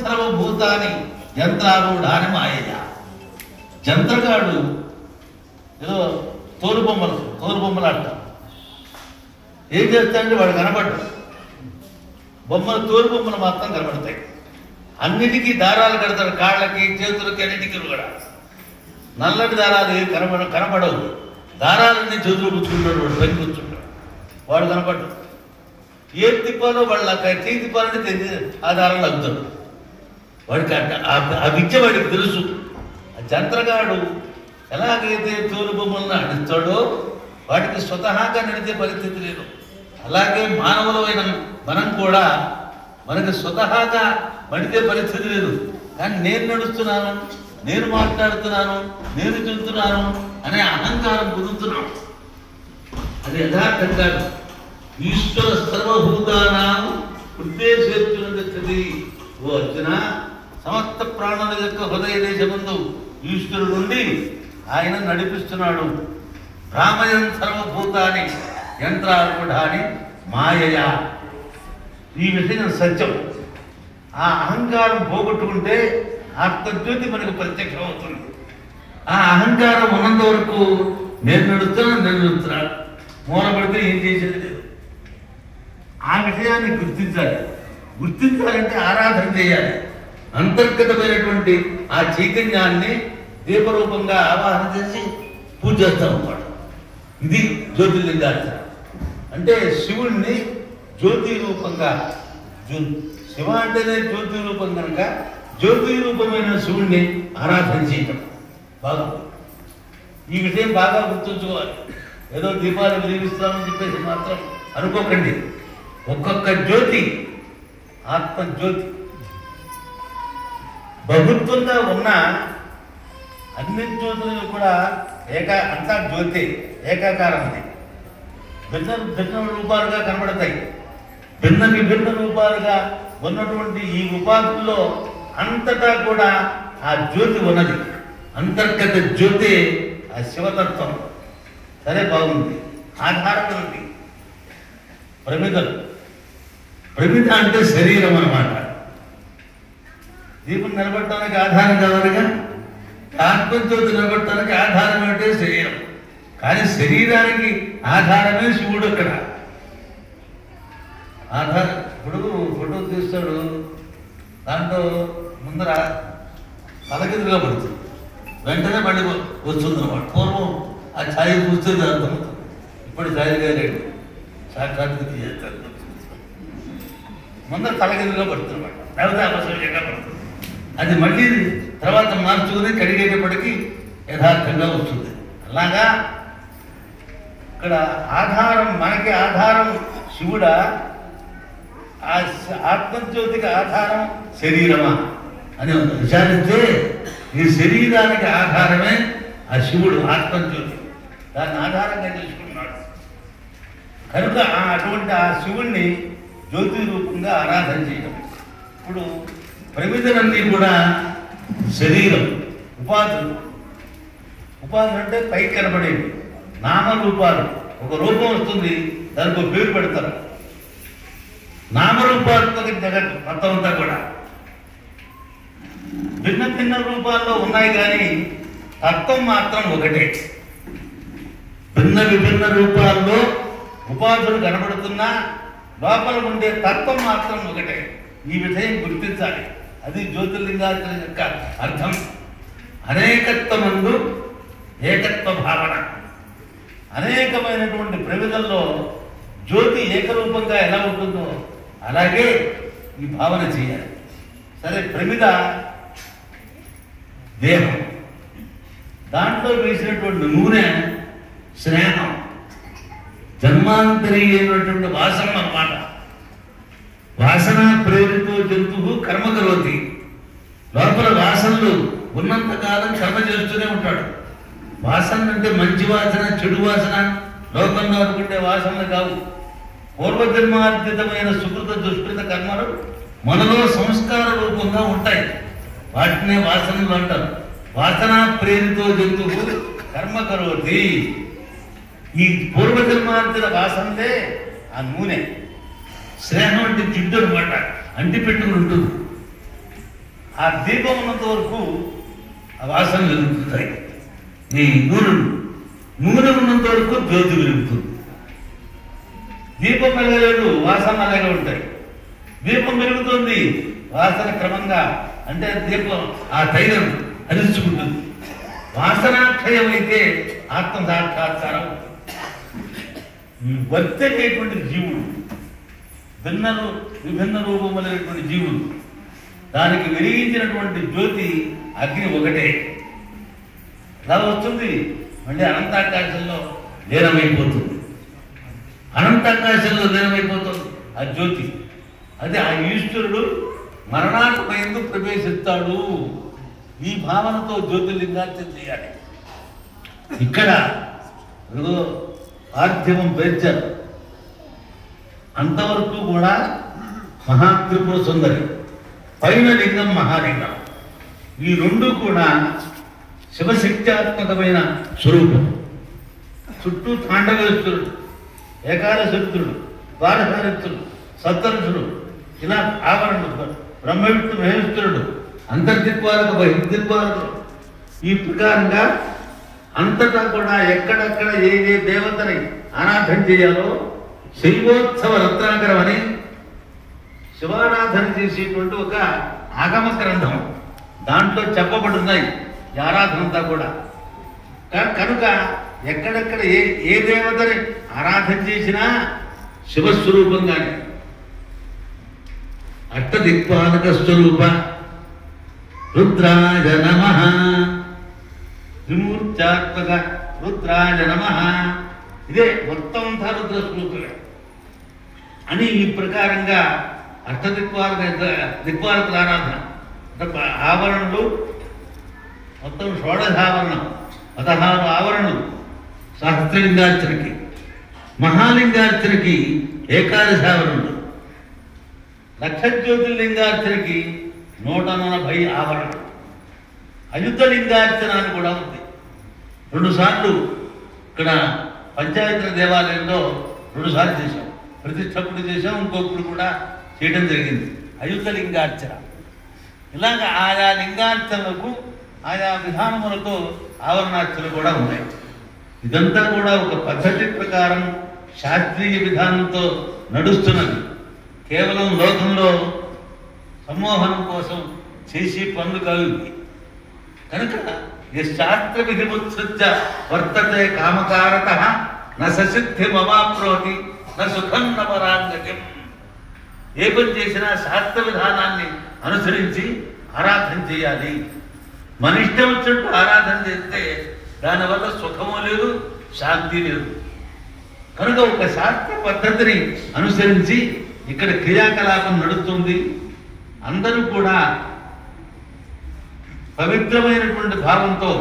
సర్వభూతాన్ని యంత్రారూఢాని మాయయ. జంత్రగాడు ఏదో తోలు బొమ్మలు అంటాం. ఏం చేస్తాడంటే వాడు కనబడ్డాడు. తోలు బొమ్మలు మాత్రం కనబడతాయి. అన్నిటికీ దారాలు కడతాడు, కాళ్ళకి చేతులకి అన్నిటికీ కూడా. నల్లటి దారాలు కనబడవు. దారాలన్నీ చేతులు కూర్చుంటాడు, వాడు పైకి కూర్చుంటాడు, వాడు కనపడ్డాడు. ఏం తిప్పాలో వాళ్ళ చేయి తిప్పాలంటే తెలియదు, ఆ దారాలు అగ్గుతాడు. వాడికి ఆ విద్య వాడికి తెలుసు. ఆ జంత్రగాడు ఎలాగైతే తోలు బొమ్మలను నడుస్తాడో వాటికి స్వతహాగా నడిచే పరిస్థితి లేదు. అలాగే మానవులమైన మనం కూడా మనకి స్వతహాగా నడిచే పరిస్థితి లేదు. కానీ నేను నడుస్తున్నాను, నేను మాట్లాడుతున్నాను, నేను చెబుతున్నాను అనే అహంకారం కుదురుతున్నాం. అది యథార్థం కాదు. ఈశ్వర సర్వభూతానాం ఉద్దేశించినది. ఓ అర్జున, సమస్త ప్రాణుల యొక్క హృదయ దేశముందు ఈశ్వరుడు నుండి ఆయన నడిపిస్తున్నాడు. భ్రామయం సర్వభూతాన్ని యంత్రారూఢాని మాయయ. ఈ విషయం సత్యం. ఆ అహంకారం పోగొట్టుకుంటే ఆత్మజ్యోతి మనకు ప్రత్యక్షం అవుతుంది. ఆ అహంకారం ఉన్నంత వరకు నేను నడుస్తున్నాను, మూలపడితే ఏం చేసేది లేదు. ఆ విషయాన్ని గుర్తించాలంటే ఆరాధన చేయాలి. అంతర్గతమైనటువంటి ఆ చైతన్యాన్ని దీపరూపంగా ఆవాహన చేసి పూజ చేస్తాం అన్నమాట. ఇది జ్యోతిర్లింగార్చన అంటే. శివుణ్ణి జ్యోతి రూపంగా, శివ అంటేనే జ్యోతి రూపం కనుక జ్యోతి రూపమైన శివుణ్ణి ఆరాధన చేయటం బాగుంది. ఈ విషయం బాగా గుర్తుంచుకోవాలి. ఏదో దీపాలు వెలిగిస్తామని చెప్పేసి మాత్రం అనుకోకండి. ఒక్కొక్క జ్యోతి ఆత్మజ్యోతి. బహుత్వంగా ఉన్న అన్ని జ్యోతులు కూడా అంతా జ్యోతి, ఏకాకారం. అది భిన్న రూపాలుగా కనబడతాయి. విభిన్న రూపాలుగా ఉన్నటువంటి ఈ ఉపాధుల్లో అంతటా కూడా ఆ జ్యోతి ఉన్నది. అంతర్గత జ్యోతి ఆ శివతత్వం. సరే, బాగుంది. ఆధారం ఉంది. ప్రమిద అంటే శరీరం అన్నమాట. దీపం నిలబడటానికి ఆధారం కావాలిగా. ఆత్మజ్యోతి నిలబడటానికి ఆధారం అంటే శరీరం. కానీ శరీరానికి ఆధారమే శివుడు. అక్కడ ఆధారం. ఇప్పుడు ఫోటో తీస్తాడు, దాంట్లో ముందర తలకిందుగా పడుతుంది, వెంటనే మళ్ళీ వస్తుంది అన్నమాట. పూర్వం ఆ ఛాయ చూస్తే అర్థమవుతుంది. ఇప్పుడు ఛాయగా లేడు, సాక్షాత్కృతి చేస్తారు. ముందర తలకిందుగా పడుతుంది అన్నమాట, లేకపోతే అపసవ్యంగా పడుతుంది. అది మళ్ళీ తర్వాత మార్చుకుని కడిగేటప్పటికీ యథార్థంగా వస్తుంది. అలాగా ఇక్కడ ఆధారం, మనకి ఆధారం శివుడా, ఆ ఆత్మజ్యోతికి ఆధారం శరీరమా అని విచారిస్తే ఈ శరీరానికి ఆధారమే ఆ శివుడు, ఆత్మజ్యోతి. దాన్ని ఆధారంగా తెలుసుకున్నాడు కనుక అటువంటి ఆ శివుణ్ణి జ్యోతి రూపంగా ఆరాధన చేయడం. ఇప్పుడు ప్రమిదలన్నీ కూడా శరీరం, ఉపాధులు. ఉపాధులు అంటే పైకి కనబడేవి నామరూపాలు. ఒక రూపం వస్తుంది, దానికి ఒక పేరు పెడతారు. నామరూపాత్మక జగత్ మొత్తం అంతా కూడా భిన్న రూపాల్లో ఉన్నాయి, కానీ తత్వం మాత్రం ఒకటే. విభిన్న రూపాల్లో ఉపాధులు కనబడుతున్నా లోపల ఉండే తత్వం మాత్రం ఒకటే. ఈ విషయం గుర్తించాలి. అది జ్యోతిర్లింగార్చన యొక్క అర్థం. అనేకత్వమందు ఏకత్వ భావన. అనేకమైనటువంటి ప్రమిదల్లో జ్యోతి ఏకరూపంగా ఎలా ఉంటుందో అలాగే ఈ భావన చేయాలి. సరే, ప్రమిద దేహం, దాంట్లో వేసినటువంటి నూనె స్నేహం, జన్మాంతరి అయినటువంటి వాసన అన్నమాట. వాసన ప్రేరితో జంతువు కర్మ కరోతి. లోపల వాసనలు ఉన్నంతకాలం కర్మ చేస్తూనే ఉంటాడు. వాసన అంటే మంచి వాసన, చెడు వాసన, లోకంలో అనుకుంటే వాసనలు కావు. పూర్వజన్మార్జితమైన సుకృత దుష్కృత కర్మలు మనలో సంస్కార రూపంగా ఉంటాయి. వాటినే వాసనలు అంటారు. వాసన ప్రేరితో జంతువు కర్మ కరోతి. ఈ పూర్వజన్మార్జిత వాసనలే ఆ నూనె. స్నేహం అంటే జిడ్డు అనమాట, అంటి పెట్టుకుని ఉంటుంది. ఆ దీపం ఉన్నంత వరకు ఆ వాసన వెలుగుతుంటాయి. ఈ నూనె ఉన్నంత వరకు జ్యోతి వెలుగుతుంది. దీపం వెలగలేదు, వాసన అలాగే ఉంటాయి. దీపం వెలుగుతుంది, వాసన క్రమంగా అంటే దీపం ఆ తైలం హరించుకుంటుంది. వాసనాక్షయమైతే ఆత్మ సాక్షాత్కారం. వర్తనేటువంటి జీవుడు విభిన్న రూపములైనటువంటి జీవుడు, దానికి వెలిగించినటువంటి జ్యోతి అగ్ని ఒకటే. అలా వస్తుంది, మళ్ళీ అనంతాకాశంలో లీనమైపోతుంది. అనంతాకాశంలో లీనమైపోతుంది ఆ జ్యోతి. అదే ఆ ఈశ్వరుడు మరణాత్మయందు ప్రవేశిస్తాడు. ఈ భావనతో జ్యోతిర్లింగార్చన చేయాలి. ఇక్కడ పార్థివం పేర్చారు, అంతవరకు కూడా మహాత్రిపుర సుందరి, పైన లింగం మహాలింగం. ఈ రెండు కూడా శివశక్త్యాత్మకమైన స్వరూపం. చుట్టూ తాండవేశ్వరుడు, ఏకాదశరుద్రుడు, ద్వారకారుద్రుడు, సప్తరుషుడు, ఇలా ఆవరణుడు, బ్రహ్మ విష్ణు మహేశ్వరుడు, అంతర్దిక్పాలక బహిర్దిక్పాలకుడు. ఈ ప్రకారంగా అంతటా కూడా ఎక్కడెక్కడ ఏ ఏ దేవతని ఆరాధన చేయాలో శైవోత్సవ రత్నాకరం అని శివారాధన చేసేటువంటి ఒక ఆగమ గ్రంథం, దాంట్లో చెప్పబడున్నాయి ఈ ఆరాధన అంతా కూడా. కనుక ఎక్కడెక్కడ ఏ దేవతని ఆరాధన చేసినా శివస్వరూపంగానే. అష్టదిక్పాలక స్వరూప రుద్రాయ నమః, విమూర్త్యాత్మక రుద్రాయ నమః. ఇదే మొత్తం అంతా రుద్ర స్వరూపమే అని ఈ ప్రకారంగా దిక్పాలకుల ఆరాధన. ఆవరణలు మొత్తం షోడశావరణం, 16 ఆవరణలు సహస్రలింగార్చనకి. మహాలింగార్చనకి ఏకాదశావరణలు, లక్ష జ్యోతిర్లింగార్చనకి 140 ఆవరణలు. అయుత లింగార్చన అని కూడా ఉంది. 2 సార్లు ఇక్కడ పంచాయతీ దేవాలయంలో 2 సార్లు చేశాం. ప్రతిష్టప్పుడు చేశాం, ఇంకొకప్పుడు కూడా చేయడం జరిగింది అయుత లింగార్చన. ఇలాగ ఆయా లింగార్చనలకు ఆయా విధానములతో ఆవరణార్చనలు కూడా ఉన్నాయి. ఇదంతా కూడా ఒక పద్ధతి ప్రకారం శాస్త్రీయ విధానంతో నడుస్తున్నది. కేవలం లోకంలో సమ్మోహనం కోసం చేసి పనులు కావు. కనుక ఈ శాస్త్ర విధిముత్సృత్య వర్తతే కామకారత న ససిద్ధిమవాప్నోతి న సుఖం న పరాంగతిం. ఏ పని చేసినా శాస్త్ర విధానాన్ని అనుసరించి ఆరాధన చేయాలి. మన ఇష్టం వచ్చినట్టు ఆరాధన చేస్తే దానివల్ల సుఖము లేదు, శాంతి లేదు. కనుక ఒక శాస్త్ర పద్ధతిని అనుసరించి ఇక్కడ క్రియాకలాపం నడుస్తుంది. అందరూ కూడా పవిత్రమైనటువంటి భావంతో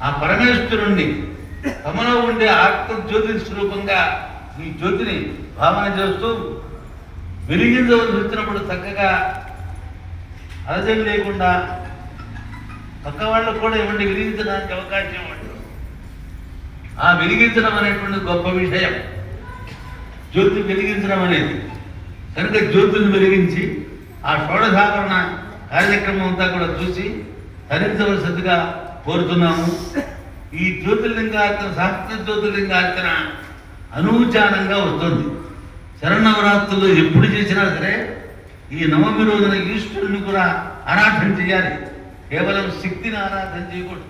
ఆ పరమేశ్వరుణ్ణి తమలో ఉండే ఆత్మ జ్యోతి స్వరూపంగా ఈ జ్యోతిని భావన చేస్తూ వెలిగించవలసి వచ్చినప్పుడు చక్కగా అలజడి లేకుండా పక్క వాళ్ళకు కూడా ఇవ్వండి, వెలిగించడానికి అవకాశం ఇవ్వండి. ఆ వెలిగించడం అనేటువంటి గొప్ప విషయం, జ్యోతి వెలిగించడం అనేది. కనుక జ్యోతిని వెలిగించి ఆ షోడశావరణ కార్యక్రమం అంతా కూడా చూసి ధరించవలసిందిగా కోరుతున్నాము. ఈ జ్యోతిర్లింగార్చన, శాస్త్ర జ్యోతిర్లింగార్చన అనూచానంగా వస్తుంది. శరన్నవరాత్రుల్లో ఎప్పుడు చేసినా సరే ఈ నవమి రోజున ఈశ్వరుని కూడా ఆరాధన చేయాలి. కేవలం శక్తిని ఆరాధన చేయకూడదు,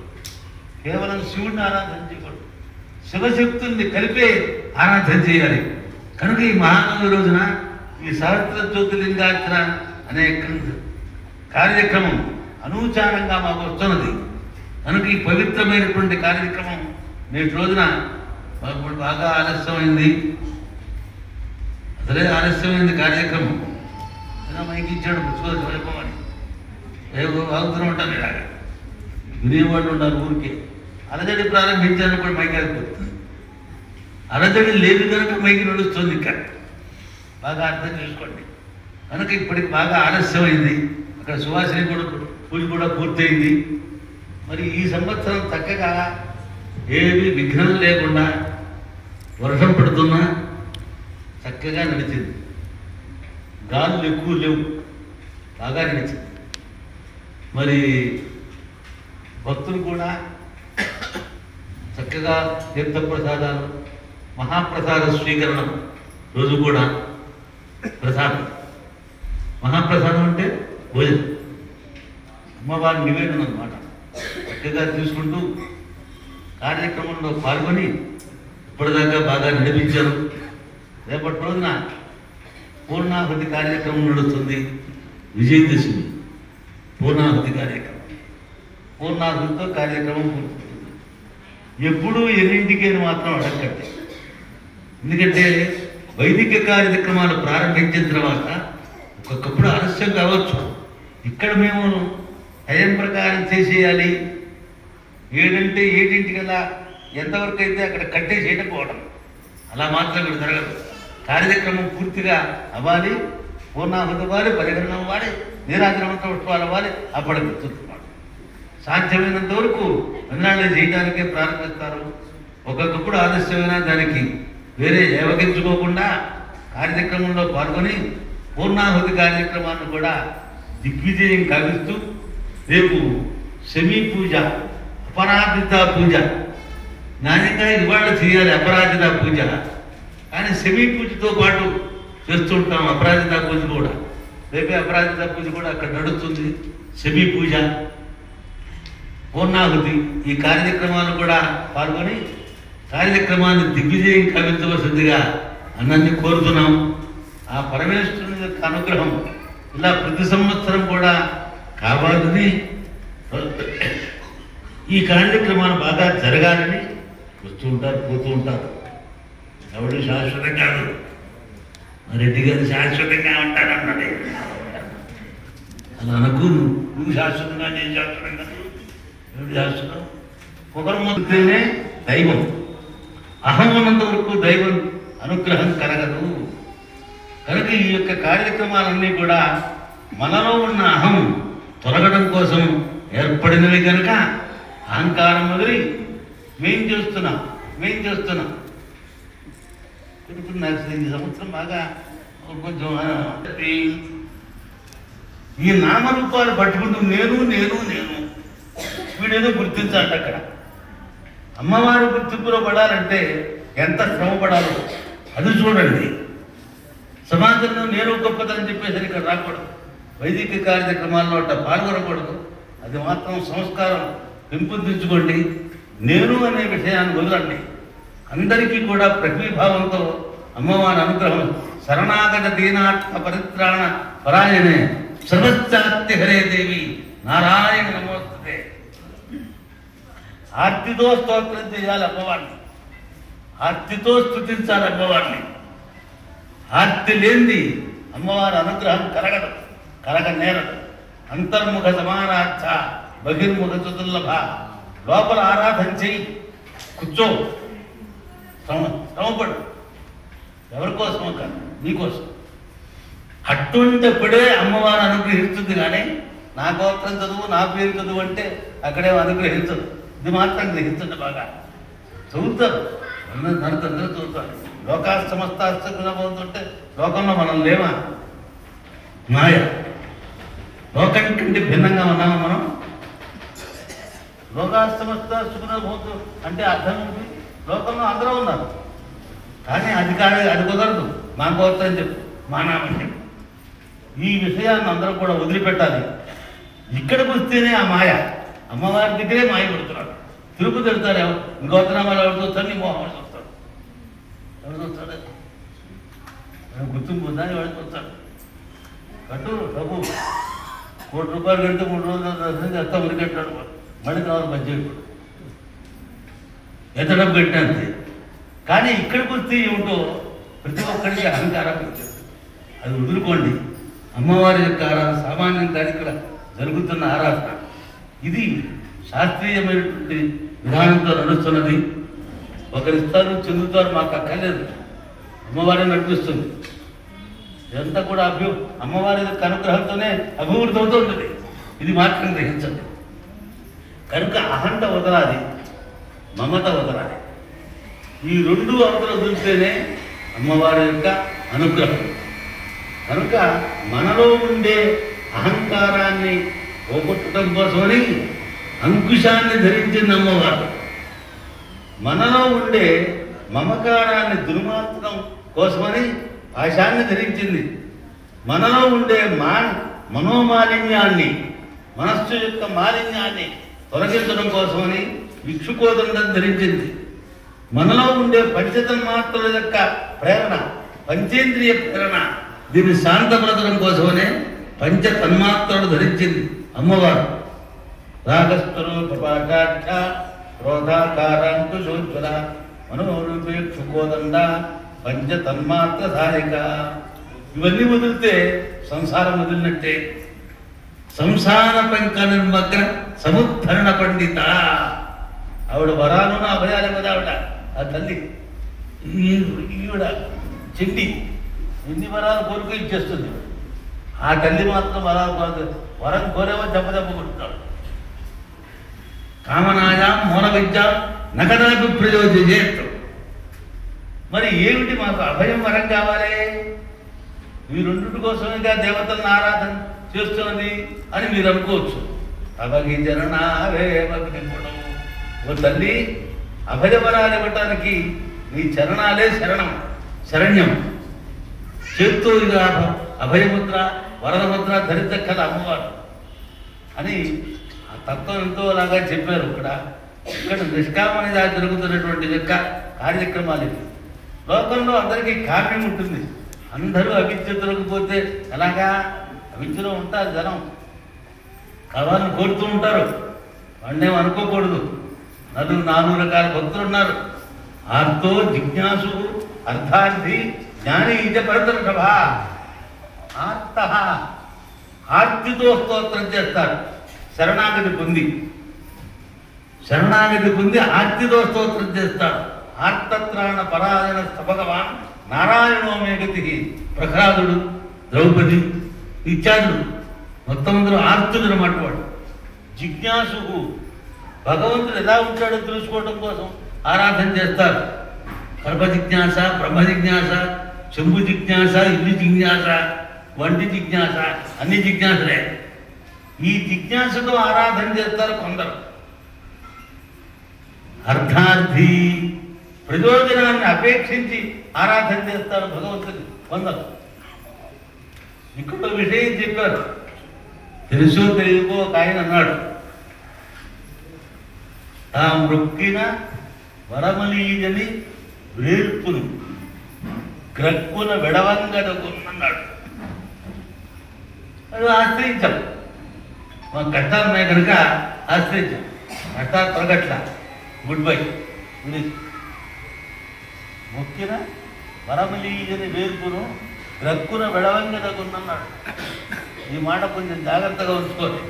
కేవలం శివుడిని ఆరాధన చేయకూడదు, శివశక్తుల్ని కలిపే ఆరాధన చేయాలి. కనుక ఈ మహానవమి రోజున ఈ సహస్ర జ్యోతిర్లింగార్చన అనే కార్యక్రమం అనూచానంగా మాకు వస్తున్నది. కనుక ఈ పవిత్రమైనటువంటి కార్యక్రమం నేటి రోజున బాగా ఆలస్యమైంది. అసలే ఆలస్యమైంది కార్యక్రమం. మైకి ఇచ్చాడు పుచ్చుకోమని వాగుతూనే ఉంటాను. ఇలాగ వినేవాళ్ళు ఉన్నారు. ఊరికే అలజడి ప్రారంభించాను కూడా మైకి అయిపోతుంది. అలజడి లేదు కనుక మైకి నడుస్తుంది. ఇక్కడ బాగా అర్థం చేసుకోండి. కనుక ఇప్పటికి బాగా ఆలస్యమైంది. అక్కడ సువాసిని కూడా పూజ కూడా పూర్తయింది. మరి ఈ సంవత్సరం చక్కగా ఏవి విఘ్నం లేకుండా వర్షం పడుతున్నా చక్కగా నడిచింది. గాలులు ఎక్కువ లేవు, బాగా నడిచింది. మరి భక్తులు కూడా చక్కగా తీర్థప్రసాదాలు, మహాప్రసాద స్వీకరణం రోజు కూడా ప్రసాదం. మహాప్రసాదం అంటే భోజనం, అమ్మవారి నివేదన అన్నమాట. చక్కగా తీసుకుంటూ కార్యక్రమంలో పాల్గొని ఇప్పటిదాకా బాగా నడిపించారు. రేపటి రోజున పూర్ణాహుతి కార్యక్రమం నడుస్తుంది. విజయదశమి పూర్ణాహుతి కార్యక్రమం. పూర్ణాహుతితో కార్యక్రమం పూర్తవుతుంది. ఎప్పుడూ ఎన్నింటికి అని మాత్రం అడగండి. ఎందుకంటే వైదిక కార్యక్రమాలు ప్రారంభించిన తర్వాత ఒక్కొక్కప్పుడు ఆలస్యం కావచ్చు. ఇక్కడ మేము టైం ప్రకారం చేసేయాలి. 7 అంటే 7:00కల్లా ఎంతవరకు అయితే అక్కడ కట్టేసేయడం పోవడం, అలా మాత్రం ఇక్కడ జరగదు. కార్యక్రమం పూర్తిగా అవ్వాలి, పూర్ణాహుతి అవ్వాలి, పరిగణన అవ్వాలి, నీరాజనమంతా ఉత్సవాలు అవ్వాలి. అప్పటికి గుర్తుంటున్నాడు. సాధ్యమైనంత వరకు అన్నాళ్ళు చేయడానికే ప్రారంభిస్తారు. ఒక్కొక్కప్పుడు ఆలస్యమైనా దానికి వేరే ఏవగించుకోకుండా కార్యక్రమంలో పాల్గొని పూర్ణాహుతి కార్యక్రమాన్ని కూడా దిగ్విజయం కావిస్తూ రేపు శమీ పూజ, అపరాజిత పూజ. నాణ్యంగా ఇవాళ చేయాలి అపరాజిత పూజ, కానీ శమీ పూజతో పాటు చేస్తూ ఉంటాం అపరాజిత పూజ కూడా. రేపే అపరాజిత పూజ కూడా అక్కడ నడుస్తుంది. శమీ పూజ, పూర్ణాహుతి, ఈ కార్యక్రమాలు కూడా పాల్గొని కార్యక్రమాన్ని దిగ్విజయం కావించవలసిందిగా అన్నన్ని కోరుతున్నాం. ఆ పరమేశ్వరుని యొక్క అనుగ్రహం ఇలా ప్రతి సంవత్సరం కూడా కావాలని, ఈ కార్యక్రమాలు బాగా జరగాలని వస్తూ ఉంటారు, పోతూ ఉంటారు. ఎవడు శాశ్వతం కాదు. రెడ్డి గారు శాశ్వతంగా ఉంటానన్నాడు. అలా అనకు, నువ్వు శాశ్వతంగా, నేను శాశ్వతం కాదు. ఎవడు శాశ్వతం? ఒకరు మొదలుతేనే దైవం. అహం ఉన్నంత వరకు దైవం అనుగ్రహం కలగదు. కనుక ఈ యొక్క కార్యక్రమాలన్నీ కూడా మనలో ఉన్న అహం తొలగడం కోసం ఏర్పడినవి కనుక అహంకారం వదిలి మేం చేస్తున్నాం ఈ సంవత్సరం బాగా కొంచెం ఈ నామరూపాలు పట్టుకుంటూ నేను వీడేదో గుర్తించాలి. అక్కడ అమ్మవారి గుర్తింపులో పడాలంటే ఎంత శ్రమ పడాలో అది చూడండి. సమాజంలో నేను గొప్పదని చెప్పేసరి ఇక్కడ రాకూడదు. వైదిక కార్యక్రమాల్లో అట్లా పాల్గొనకూడదు. అది మాత్రం సంస్కారం పెంపొందించుకోండి. నేను అనే విషయాన్ని వదలండి. అందరికీ కూడా ప్రతిభావంతో అమ్మవారి అనుగ్రహం. శరణాగత దీనాత్మ పరిత్రాణ పరాయణే సర్వశ్చాత్య హరే దేవి నారాయణ నమోస్తుతే. ఆర్తితో స్తోత్రం చేయాలి అమ్మవారిని, ఆర్తితో స్తుతించాలి అమ్మవారిని. ఆర్తి లేనిది అమ్మవారి అనుగ్రహం కలగనేరదు. అంతర్ముఖ సమానార్థ బహిర్ముఖ చతుర్లభ. లోపల ఆరాధన చెయ్యి, కూర్చో, శ్రమపడు. ఎవరికోసమో కాదు, నీకోసం. అటువంటిప్పుడే అమ్మవారు అనుగ్రహిస్తుంది. కానీ నా గోత్రం చదువు, నా పేరు చదువు అంటే అక్కడేమో అనుగ్రహించదు. ఇది మాత్రం గ్రహించండి. బాగా చదువుతారు, అందరూ చదువుతారు. లోకాస్తమస్తాస్త గుణమవుతుంటే లోకంలో మనం లేమా? మాయ. లోకం కంటే భిన్నంగా ఉన్నామా మనం? లోకాస్తమస్త సుగుణభూతు అంటే అర్థం ఉంది. లోకంలో అందరూ ఉన్నారు, కానీ అది కుదరదు. మా గోత్రం చెప్పు, మా నామం చెప్పు. ఈ విషయాన్ని అందరూ కూడా వదిలిపెట్టాలి. ఇక్కడికి వస్తేనే ఆ మాయ, అమ్మవారి దగ్గరే మాయ పడుతున్నాడు. తిరుపతి వెళ్తారు, గోత్రనామాలు ఎవరు చూస్తాడు? నీ మోహం చూస్తాడు. ఎవరు చూస్తాడు? గుర్తింపు ఉందని వాడు చూస్తాడు. కట్టు డబ్బు ₹1 కడితే 3 రోజులు దర్శనం చేస్తా ఉరికెట్టాడు. మళ్ళీ కావాలి బడ్జెట్ ఎంత డబ్బు కట్టినా అంతే. కానీ ఇక్కడికి వస్తే ఏమిటో ప్రతి ఒక్కరికి అహంకారం పెట్టారు. అది వదులుకోండి. అమ్మవారి యొక్క ఆరాధన సామాన్యం కాదు, ఇక్కడ జరుగుతున్న ఆరాధన. ఇది శాస్త్రీయమైనటువంటి విధానంతో నడుస్తున్నది. ఒకరిస్తారు, చెందుతారు, మాకు అక్కర్లేదు. అమ్మవారిని నడిపిస్తుంది. ఇదంతా కూడా అమ్మవారి యొక్క అనుగ్రహంతోనే అభివృద్ధి అవుతుంది. ఇది మాత్రం గ్రహించండి. కనుక అహంత వదలాలి, మమత వదలాలి. ఈ 2 అవతల వదిలితేనే అమ్మవారి యొక్క అనుగ్రహం. కనుక మనలో ఉండే అహంకారాన్ని పోగొట్టడం కోసమని అంకుశాన్ని ధరించింది అమ్మవారు. మనలో ఉండే మమకారాన్ని దుర్మార్గం కోసమని పాశాన్ని ధరించింది. మనలో ఉండే మనోమాలిన్యాన్ని, మనస్సు యొక్క మాలిన్యాన్ని తొలగించడం కోసమని విక్షుకోదండం ధరించింది. మనలో ఉండే పంచతన్మాత్రల యొక్క ప్రేరణ, పంచేంద్రియ ప్రేరణ, దీన్ని శాంతపరచడం కోసమనే పంచతన్మాత్రలు ధరించింది అమ్మవారు. రాగస్వరూపాచాక్ష క్రోధాకారాంకుశోజ్వల మనోరూపేక్షుకోదండ పంచతన్మాత్ర ధారిక. ఇవన్నీ వదిలితే సంసారం వదిలినట్టే. సంసార పంక నిర్మగ్న సముద్ధరణ పండిత. ఆవిడ వరాలను అభయాలు కదా ఆవిడ, ఆ తల్లి. ఈవిడ చెండి ఎన్ని వరాలు కోరిక ఇచ్చేస్తుంది. ఆ తల్లి మాత్రం వరాలు కోరదు. వరం కోరేవో దెబ్బ కొడుతాడు. కామనాయ మూల విద్య నగదాకు ప్రయోజనం. మరి ఏమిటి మాకు అభయం వరం కావాలి? ఈ రెండింటి కోసమేగా దేవతలను ఆరాధన చేస్తున్నది అని మీరు అనుకోవచ్చు. అవగి చరణావేమనిపుణం. ఓ తల్లి, అభయవరాలు ఇవ్వటానికి నీ చరణాలే శరణ్యం. చేత్తో ఇక అభయముద్ర వరదముద్ర ధరించక్కల అమ్మవారు అని ఆ తత్వం ఎంతో లాగా చెప్పారు. ఇక్కడ నిష్కామనిగా జరుగుతున్నటువంటి యొక్క కార్యక్రమాలు ఇవి. లోకంలో అందరికీ కామ్యం ఉంటుంది. అందరూ అవిద్య దొరకపోతే ఎలాగా? అవిద్యలో ఉంటారు జనం, కావాలని కోరుతూ ఉంటారు. వాళ్ళేమో అనుకోకూడదు. 4 రకాల భక్తులు ఉన్నారు. ఆర్తో జిజ్ఞాసు అర్థార్థి జ్ఞాని ఇజ పరతర్షభ. ఆర్త ఆర్తితో స్తోత్రం చేస్తారు. శరణాగతి పొంది ఆర్తితో స్తోత్రం చేస్తారు. ఆర్తత్రాణ పరాయణ భగవాన్ నారాయణో మే గతి. ప్రహ్లాదుడు, ద్రౌపది ఇత్యాదులు మొత్తం అందరూ ఆర్తుడు అన్నమాట. వాడు జిజ్ఞాసుకు భగవంతుడు ఎలా ఉంటాడో తెలుసుకోవడం కోసం ఆరాధన చేస్తారు. కర్మ జిజ్ఞాస, బ్రహ్మ జిజ్ఞాస, శంభు జిజ్ఞాస, ఇల్లు జిజ్ఞాస, వంటి జిజ్ఞాస, అన్ని జిజ్ఞాసలే. ఈ జిజ్ఞాసతో ఆరాధన చేస్తారు కొందరు. అర్థార్థి ప్రయోజనాన్ని అపేక్షించి ఆరాధన చేస్తారు భగవంతుని కొందరు. ఇక్కడ విషయం చెప్పారు. తెలుసో తెలియకో ఒక ఆయన అన్నాడు, తా మృక్కిన వరమలీయని వేర్పును గ్రక్కున విడవంగదకున్నాడు. అది ఆశ్రయించాం. మా కష్టాలు ఉన్నాయి కనుక ఆశ్రయించాం. కష్టాలు తొలగట్ల. Good bye. మొక్కిన వరమలీయని వేర్పును గ్రక్కున విడవంగదకున్నాడు. ఈ మాట కొంచెం జాగ్రత్తగా ఉంచుకోండి.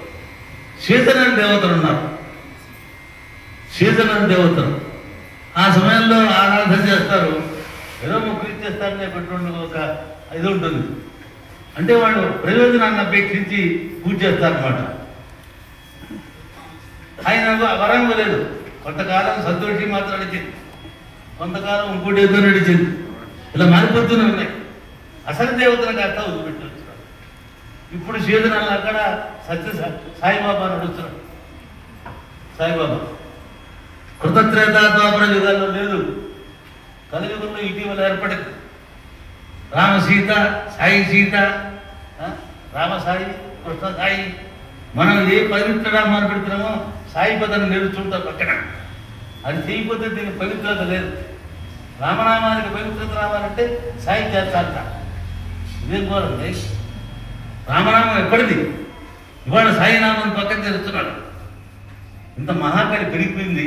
సీతనని దేవతలు ఉన్నారు. సీతనని దేవతలు ఆ సమయంలో ఆరాధన చేస్తారు. ఏదో మొక్కులు చేస్తారనే పెట్టుకుంటూ ఒక ఇది ఉంటుంది. అంటే వాళ్ళు ప్రయోజనాన్ని అపేక్షించి పూజ చేస్తారన్నమాట. ఆయన వరం లేదు. కొంతకాలం సంతోషి మాత్రం నడిచింది, కొంతకాలం ఇంకోటి ఏదో నడిచింది. ఇలా మారిపోతూనే ఉన్నాయి. అసలు దేవతలకు అర్థ వదిలిపెట్టి వచ్చినాడు. ఇప్పుడు సీతనాలు అక్కడ సాయిబాబా నడుస్తున్నాడు. సాయిబాబా కృతత్రేత ద్వాపర యుగాల్లో లేదు, కలియుగంలో ఇటీవల ఏర్పడింది. రామ సీత, సాయి సీత, రామ సాయి, కృష్ణ సాయి. మనం ఏ పవిత్ర నామాలు పెడుతున్నామో సాయి పదాన్ని నేర్చుకుంటాం పక్కన. అది చేయకపోతే దీనికి పవిత్రత లేదు. రామనామానికి పవిత్రత రావాలంటే సాయి చేస్తారట. ఇదేం కోరండి? రామనామం ఎప్పటిది? ఇవాళ సాయినామం పక్కన చేస్తున్నాడు. ఇంత మహాకాళి పెరిగిపోయింది.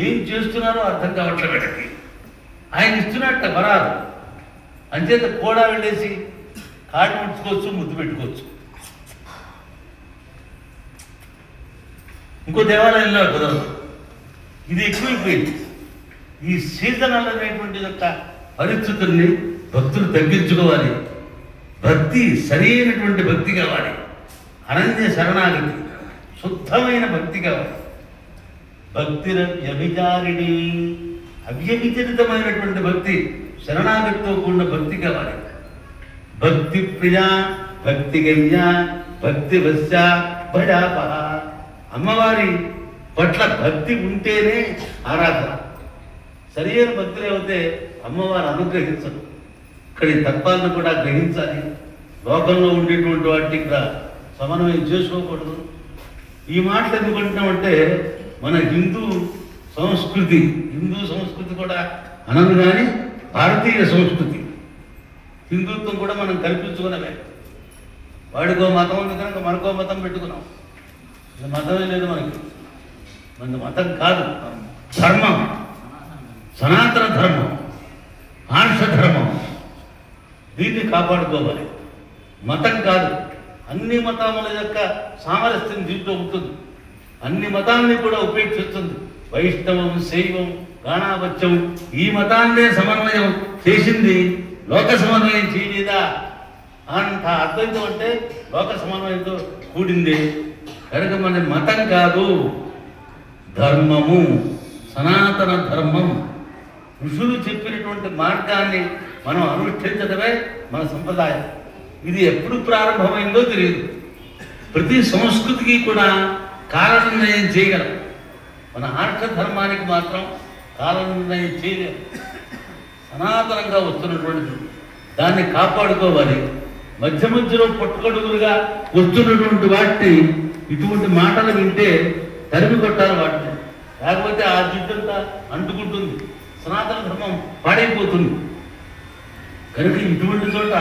ఏం చేస్తున్నారో అర్థం కావట్లేదు వీళ్ళకి. ఆయన ఇస్తున్నట్ట వరాలు. అంచేత కూడా వెళ్ళేసి కాడి ముట్టుకోవచ్చు, ముద్దు పెట్టుకోవచ్చు. ఇంకో దేవాలయంలో కుదరదు. ఇది ఎక్కువైపోయింది. ఈ సీజనల్ అనేటువంటి యొక్క పరిస్థితుల్ని భక్తులు తగ్గించుకోవాలి. భక్తి సరైనటువంటి భక్తి కావాలి. అనన్య శరణాగతి, శుద్ధమైన భక్తి కావాలి. భక్తి వ్యభిచారిణి, అవ్యభిచరితమైనటువంటి భక్తి, శరణాగతితో కూడిన భక్తి కావాలి. భక్తి ప్రియ, భక్తి గయ్య, భక్తి వశ్య, భజాపహ. అమ్మవారి పట్ల భక్తి ఉంటేనే ఆరాధన. సరైన భక్తి లేకపోతే అమ్మవారు అనుగ్రహించదు. ఇక్కడి తత్వాలను కూడా గ్రహించాలి. లోకంలో ఉండేటువంటి వాటిని కూడా సమన్వయం చేసుకోకూడదు. ఈ మాటలు ఎందుకుంటున్నామంటే మన హిందూ సంస్కృతి కూడా అనను కానీ భారతీయ సంస్కృతి, హిందుత్వం కూడా మనం కల్పించుకున్నవే. వాడికో మతం ఉంది కనుక మనకో మతం పెట్టుకున్నాం. మతమే లేదు మనకి. మన మతం కాదు, ధర్మం, సనాతన ధర్మం, ఆర్ష ధర్మం. దీన్ని కాపాడుకోవాలి. మతం కాదు. అన్ని మతముల యొక్క సామరస్యం దీంట్లో ఉంటుంది. అన్ని మతాన్ని కూడా ఉపేక్షిస్తుంది. వైష్ణవం, శైవం, గాణావత్యం ఈ మతాన్నే సమన్వయం చేసింది. లోక సమన్వయం చేయలేదా? అంత అద్వైతం అంటే లోక సమన్వయంతో కూడింది కనుక మన మతం కాదు, ధర్మము, సనాతన ధర్మం. ఋషులు చెప్పినటువంటి మార్గాన్ని మనం అనుష్ఠించడమే మన సంప్రదాయం. ఇది ఎప్పుడు ప్రారంభమైందో తెలియదు. ప్రతి సంస్కృతికి కూడా కాల నిర్ణయం చేయగలం. మన ఆర్ష ధర్మానికి మాత్రం కాల నిర్ణయం చేయలేము. సనాతనంగా వస్తున్నటువంటిది, దాన్ని కాపాడుకోవాలి. మధ్య మధ్యలో పుట్టగొడుగులుగా వస్తున్నటువంటి వాటిని ఇటువంటి మాటలు వింటే తరిమి కొట్టాలి వాటిని. లేకపోతే ఆ జిడ్డంతా అంటుకుంటుంది, సనాతన ధర్మం పాడైపోతుంది. కనుక ఇటువంటి చోట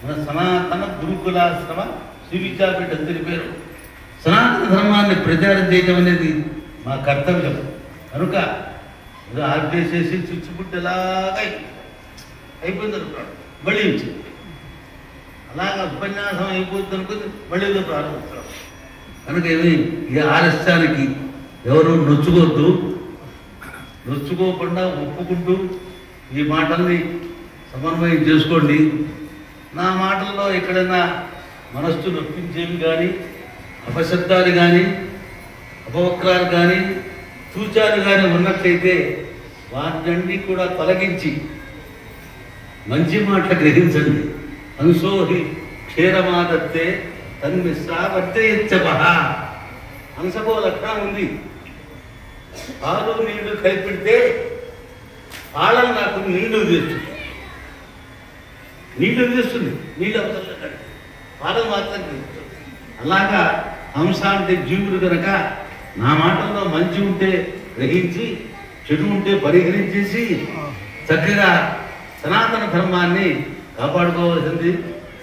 మన సనాతన గురుకులాశ్రమ శ్రీ విద్యాపీఠ అని పేరు. సనాతన ధర్మాన్ని ప్రచారం చేయడం అనేది మా కర్తవ్యం. కనుక ఏదో ఆర్పేసేసి చిచ్చుపుట్టేలాగా అయిపోయింది అనుకున్నాడు. మళ్ళీ అలాగా ఉపన్యాసం అయిపోతుంది అనుకుంది, మళ్ళీ ఏదో ప్రారంభిస్తాడు. కనుక ఏమి ఈ ఆలస్యానికి ఎవరు నొచ్చుకోవద్దు. నొచ్చుకోకుండా ఒప్పుకుంటూ ఈ మాటల్ని సమన్వయం చేసుకోండి. నా మాటల్లో ఎక్కడైనా మనస్సు నొప్పించేవి కానీ, అపశబ్దాలు కానీ, అపవక్రాలు కానీ, సూచాలు కానీ ఉన్నట్లయితే వాటిని కూడా తొలగించి మంచి మాటలు గ్రహించండి. అంశోహి క్షీరమాదత్తే తన్మిశ్రావర్తే ఇచ్చపహ. అంశకో లక్షణం ఉంది. పాలు నీళ్లు కలిపితే పాలను నాకు నీళ్లు తీస్తుంది. నీళ్ళు అవసరం, పాలలు మాత్రం తీస్తుంది. అలాగా హంస అంటే జీవుడు కనుక నా మాటల్లో మంచి ఉంటే గ్రహించి, చెడు ఉంటే పరిహరించేసి చక్కగా సనాతన ధర్మాన్ని కాపాడుకోవాల్సింది.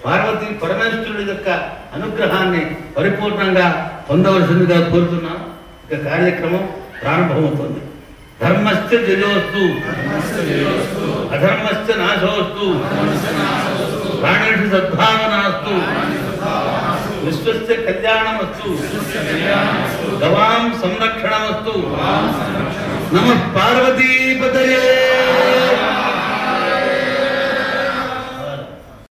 పార్వతీ పరమేశ్వరుడి యొక్క అనుగ్రహాన్ని పరిపూర్ణంగా పొందవలసిందిగా కోరుతున్నాం. ఇక కార్యక్రమం ప్రారంభమవుతుంది. ధర్మశ్చ జయోస్తు, అధర్మశ్చ నాశోస్తు, ప్రాణేషు సద్భావనాస్తు, విశ్వస్య కళ్యాణమస్తు, గవాం సంరక్షణమస్తు. నమః పార్వతీపతయే.